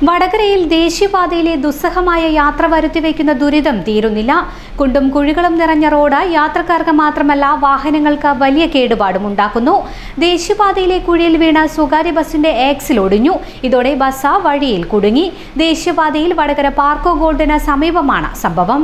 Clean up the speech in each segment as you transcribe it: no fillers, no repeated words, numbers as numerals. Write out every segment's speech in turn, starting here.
വടകരയിൽ ദേശീയപാതയിലെ ദുസ്സഹമായ യാത്ര വരുത്തിവെക്കുന്ന ദുരിതം തീരുന്നില്ല. കുണ്ടും കുഴികളും നിറഞ്ഞ റോഡ് യാത്രക്കാർക്ക് മാത്രമല്ല വാഹനങ്ങൾക്ക് വലിയ കേടുപാടും ഉണ്ടാക്കുന്നു. ദേശീയപാതയിലെ കുഴിയിൽ വീണ സ്വകാര്യ ബസിന്റെ ആക്സിൽ ഒടിഞ്ഞു. ഇതോടെ ബസ് വഴിയിൽ കുടുങ്ങി. ദേശീയപാതയിൽ വടകര പാർക്കോ ഗോൾഡിന് സമീപമാണ് സംഭവം.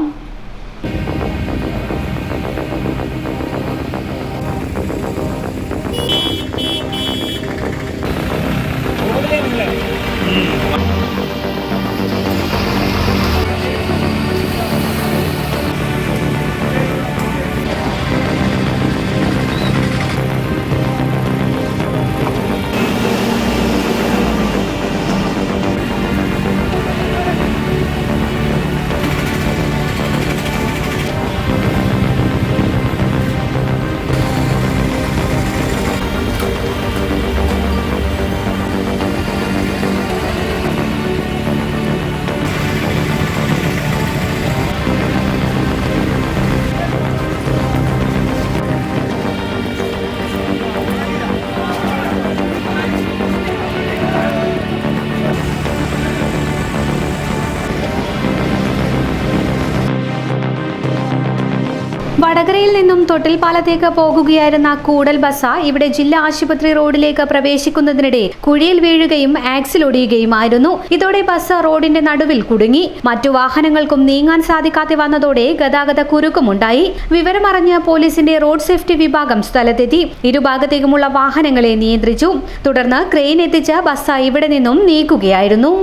വടകരയിൽ നിന്നും തൊട്ടിൽപ്പാലത്തേക്ക് പോകുകയായിരുന്ന കൂടൽ ബസ് ഇവിടെ ജില്ലാ ആശുപത്രി റോഡിലേക്ക് പ്രവേശിക്കുന്നതിനിടെ കുഴിയിൽ വീഴുകയും ആക്സിൽ ഒടിയുകയുമായിരുന്നു. ഇതോടെ ബസ് റോഡിന്റെ നടുവിൽ കുടുങ്ങി. മറ്റു വാഹനങ്ങൾക്കും നീങ്ങാൻ സാധിക്കാതെ വന്നതോടെ ഗതാഗത കുരുക്കുമുണ്ടായി. വിവരമറിഞ്ഞ് പോലീസിന്റെ റോഡ് സേഫ്റ്റി വിഭാഗം സ്ഥലത്തെത്തി ഇരുഭാഗത്തേക്കുമുള്ള വാഹനങ്ങളെ നിയന്ത്രിച്ചു. തുടർന്ന് ക്രെയിൻ എത്തിച്ച് ബസ് ഇവിടെ നിന്നും നീക്കുകയായിരുന്നു.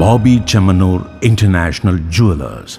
Bobby Chamanur International Jewelers.